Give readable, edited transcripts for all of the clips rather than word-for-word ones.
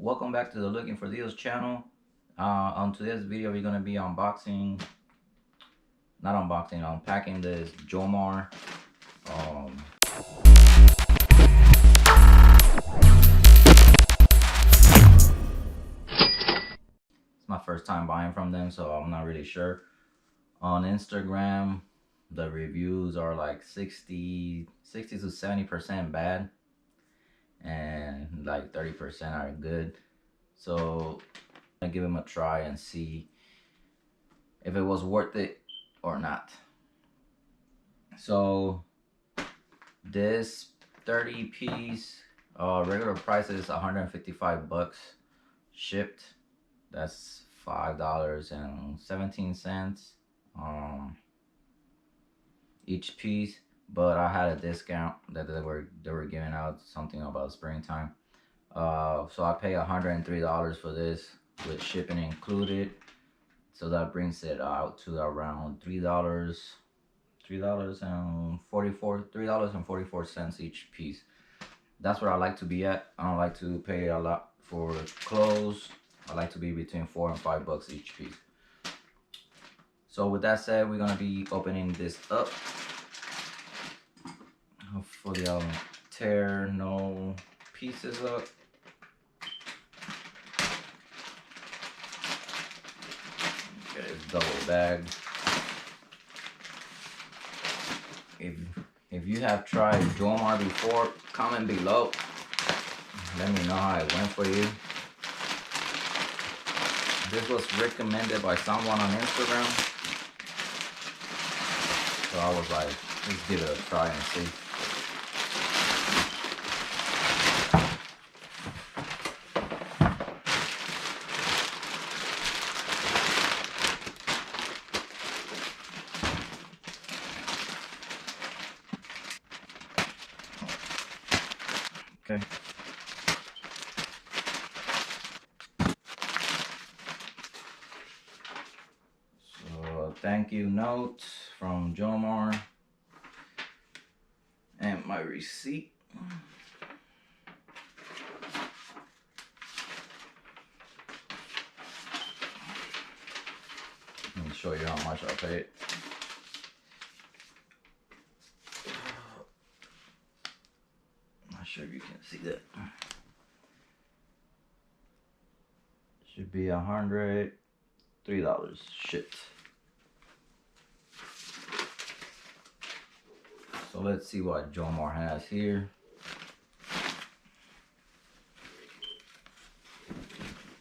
welcome back to the Looking for Deals channel. On today's video, we're gonna be unboxing, not unboxing, unpacking this Jomar. It's my first time buying from them, so I'm not really sure. On Instagram, the reviews are like 60 to 70% bad, and like 30% are good. So I'm gonna give them a try and see if it was worth it or not. So this 30 piece regular price is 155 bucks shipped. That's $5.17 each piece, but I had a discount that they were giving out, something about springtime. So I pay $103 for this with shipping included. So that brings it out to around $3.44 each piece. That's where I like to be at. I don't like to pay a lot for clothes. I like to be between $4 and $5 each piece. So with that said, we're gonna be opening this up. Hopefully I'll tear no pieces up. Okay, it's double bagged. If you have tried Jomar before, comment below. Let me know how it went for you. This was recommended by someone on Instagram, so I was like, let's give it a try and see. Okay. So thank you note from Jomar and my receipt. Let me show you how much I paid. Not sure if you can see that. Should be $103 shipped. So let's see what Jomar has here.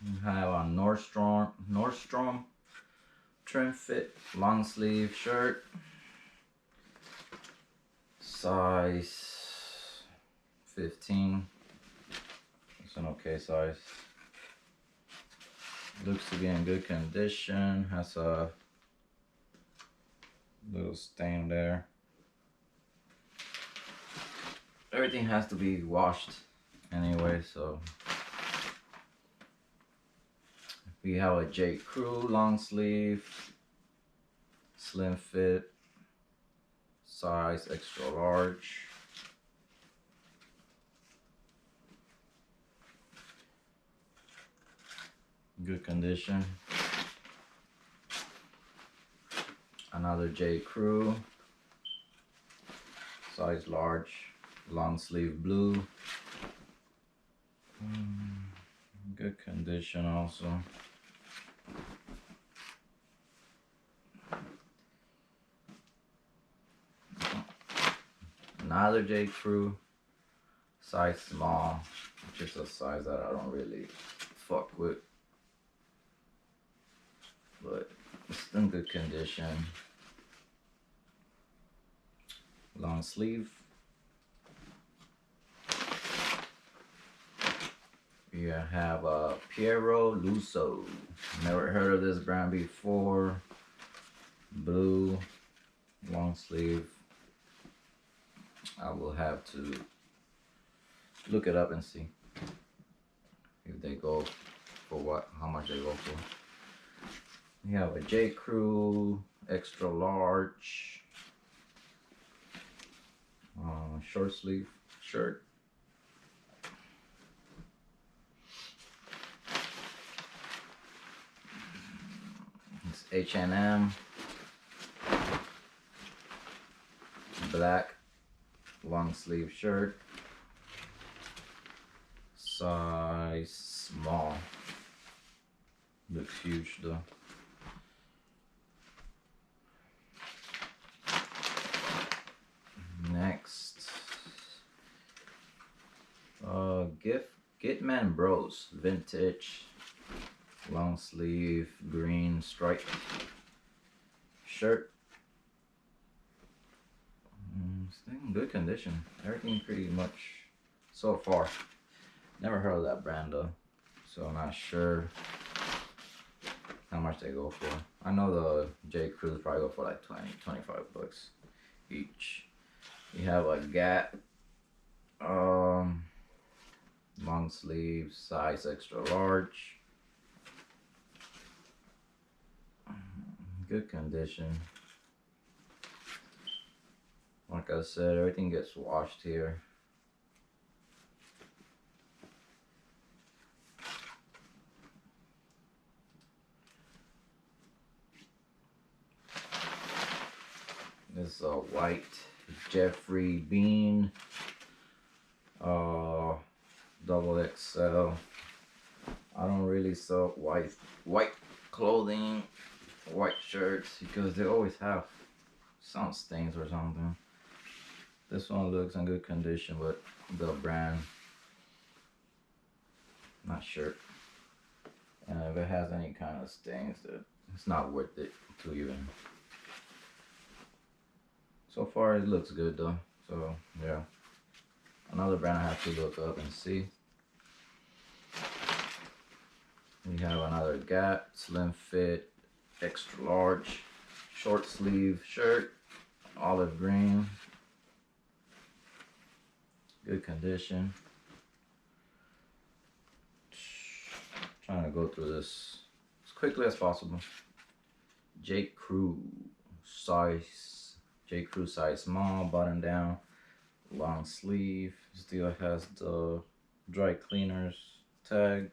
We have a Nordstrom trim fit long sleeve shirt, size 15. It's an okay size. Looks to be in good condition. Has a little stain there. Everything has to be washed anyway, so we have a J. Crew long sleeve, slim fit, size extra large. Good condition. Another J. Crew, size large, long sleeve blue. Good condition also. Another J. Crew, size small, which is a size that I don't really fuck with, but it's in good condition. Long sleeve. We have a Piero Lusso. Never heard of this brand before. Blue, long sleeve. I will have to look it up and see if they go for what, how much they go for. We have a J. Crew extra large short sleeve shirt. H&M black long sleeve shirt, size small. Looks huge though. Next, Gitman Bros vintage long sleeve green striped shirt. It's in good condition. Everything pretty much so far. Never heard of that brand though, so I'm not sure how much they go for. I know the J. Crews probably go for like 20-25 bucks each. You have a Gap long sleeve size extra large. Good condition. Like I said, everything gets washed here. This is a white Jeffrey Bean double XL. I don't really sell white clothing, white shirts, because they always have some stains or something. This one looks in good condition, but the brand, not sure. And if it has any kind of stains, it's not worth it to even. So far it looks good though, so yeah. Another brand I have to look up and see. We have another Gap slim fit extra large short sleeve shirt, olive green, good condition. Trying to go through this as quickly as possible. J. Crew size small, button down, long sleeve. Still has the dry cleaners tag.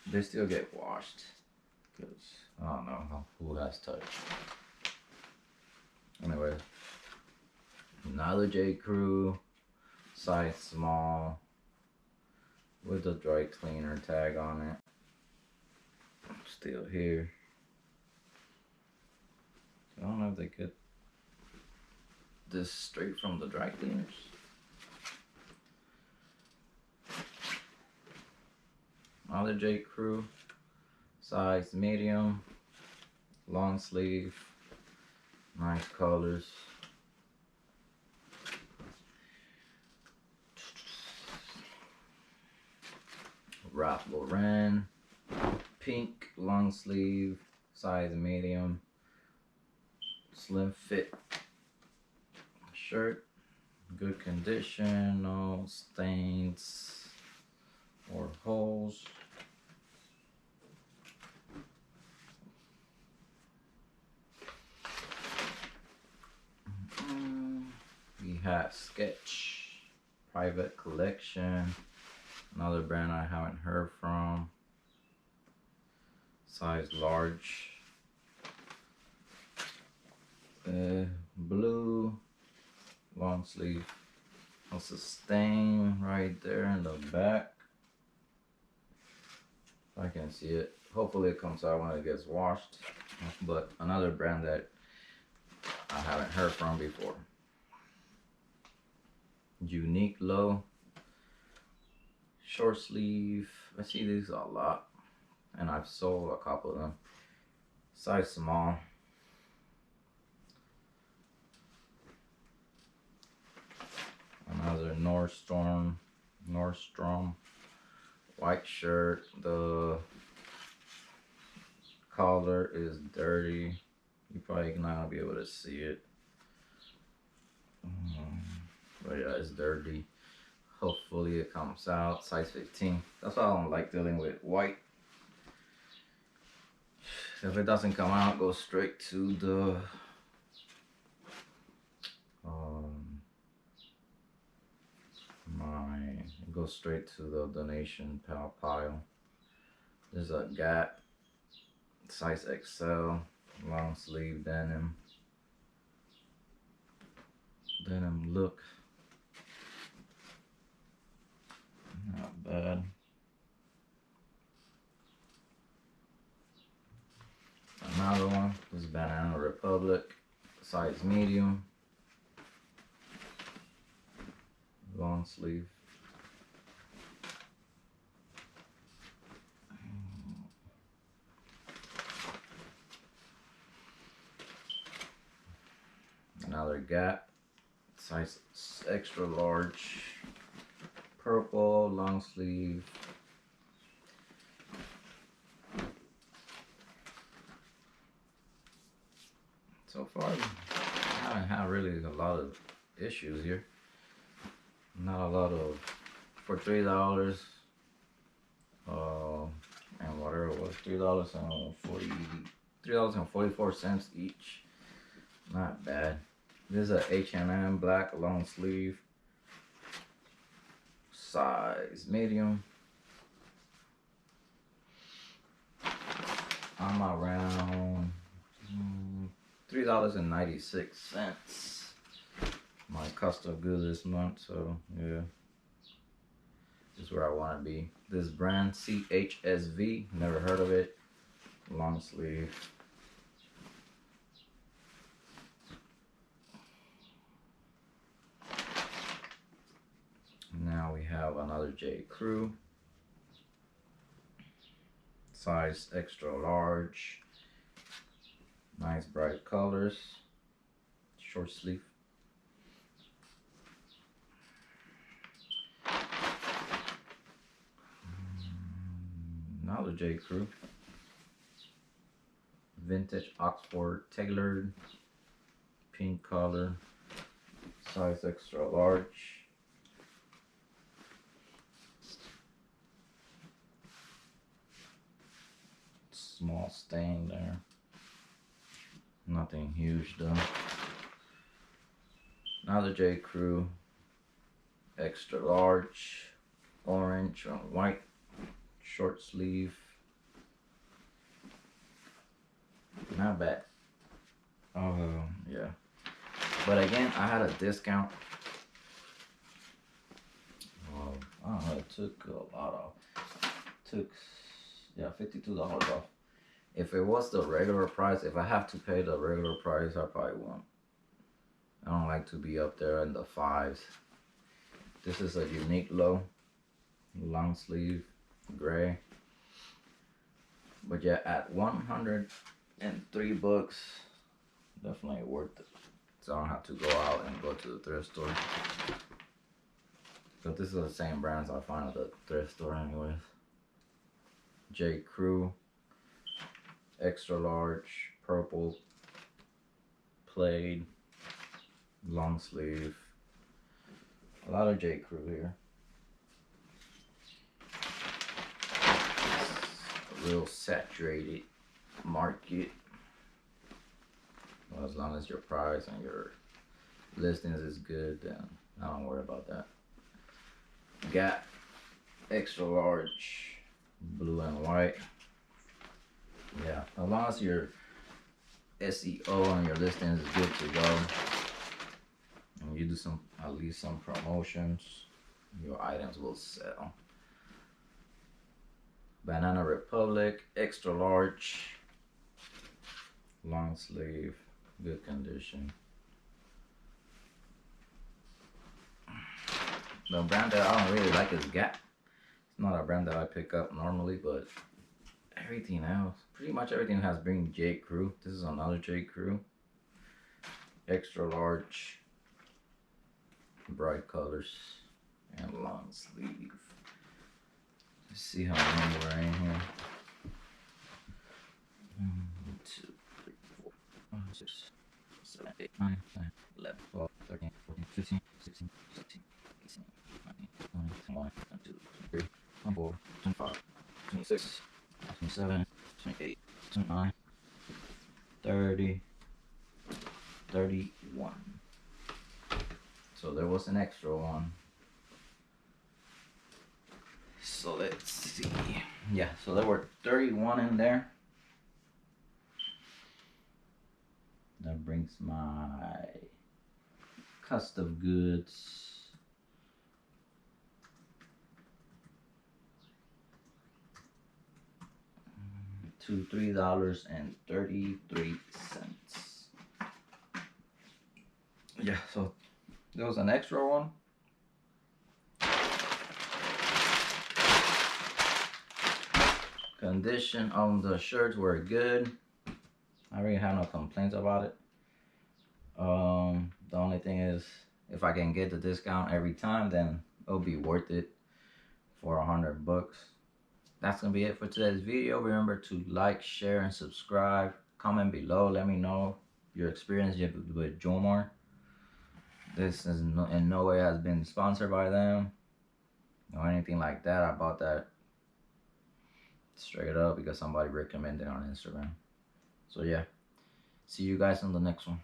They still get washed because I don't know who has touched. Anyway, another J. Crew size small with the dry cleaner tag on it. Still here. I don't know if they get this straight from the dry cleaners. Another J. Crew size medium, long sleeve, nice colors. Ralph Lauren pink long sleeve, size medium, slim fit shirt, good condition, no stains or holes. We have Sketch Private Collection, another brand I haven't heard from, size large, blue long sleeve. That's a stain right there in the back. I can see it. Hopefully it comes out when it gets washed. But another brand that I haven't heard from before. Unique Low short sleeve. I see these a lot, and I've sold a couple of them. Size small. Another Nordstrom white shirt. The collar is dirty. You probably not gonna be able to see it. But yeah, it's dirty. Hopefully it comes out. Size 15. That's why I don't like dealing with white. If it doesn't come out, go straight to the go straight to the donation pile. There's a Gap Size XL, long sleeve denim. Denim look. Not bad. Another one. This is Banana Republic. Size medium. Long sleeve. Another Gap. Size extra large. Purple long sleeve. So far, I haven't had really a lot of issues here. Not a lot of, for $3, and whatever it was, $3.44 each. Not bad. This is a H&M black long sleeve, size medium. I'm around $3.96. My cost of goods this month, so yeah, this is where I want to be. This brand CHSV, never heard of it. Long sleeve. Now we have another J. Crew, size extra large. Nice bright colors. Short sleeve. Another J. Crew. Vintage Oxford tailored. Pink color. Size extra large. Small stain there. Nothing huge though. Another J. Crew. Extra large. Orange on white. Short sleeve. Not bad. Oh, yeah. But again, I had a discount. I don't know, it took a lot off. Yeah, $52 off. If it was the regular price, if I have to pay the regular price, I probably won't. I don't like to be up there in the fives. This is a unique low, long sleeve, gray. But yeah, at $103, definitely worth it. So I don't have to go out and go to the thrift store. But this is the same brands I find at the thrift store anyways. J. Crew, extra large, purple, plaid, long sleeve. A lot of J. Crew here. A real saturated market. Well, as long as your price and your listings is good, then I don't worry about that. Gap, extra large, blue and white. Yeah, as long as your SEO and your listings is good to go, and you do at least some promotions, your items will sell. Banana Republic, extra large, long sleeve, good condition. The brand that I don't really like is Gap. It's not a brand that I pick up normally, but everything else, pretty much everything has been J. Crew. This is another J. Crew. Extra large, bright colors, and long sleeve. Let's see how many we're in here. 1, 2, 3, 4, 5, 6, 7, 8, 9, 10, 11, 12, 13, 14, 15, 16, 17, 18, 19, 20, 21, 22, 23, 24, 25, 26, 27, 28, 29, 30, 31. So there was an extra one. So let's see. Yeah, so there were 31 in there. That brings my custom goods. To $3.33. Yeah, so there was an extra one. Condition on the shirts were good. I really have no complaints about it. The only thing is, if I can get the discount every time, then it'll be worth it for $100. That's gonna be it for today's video. Remember to like, share, and subscribe. Comment below. Let me know your experience with Jomar. This is in no way has been sponsored by them or anything like that. I bought that straight up because somebody recommended it on Instagram. So yeah, see you guys in the next one.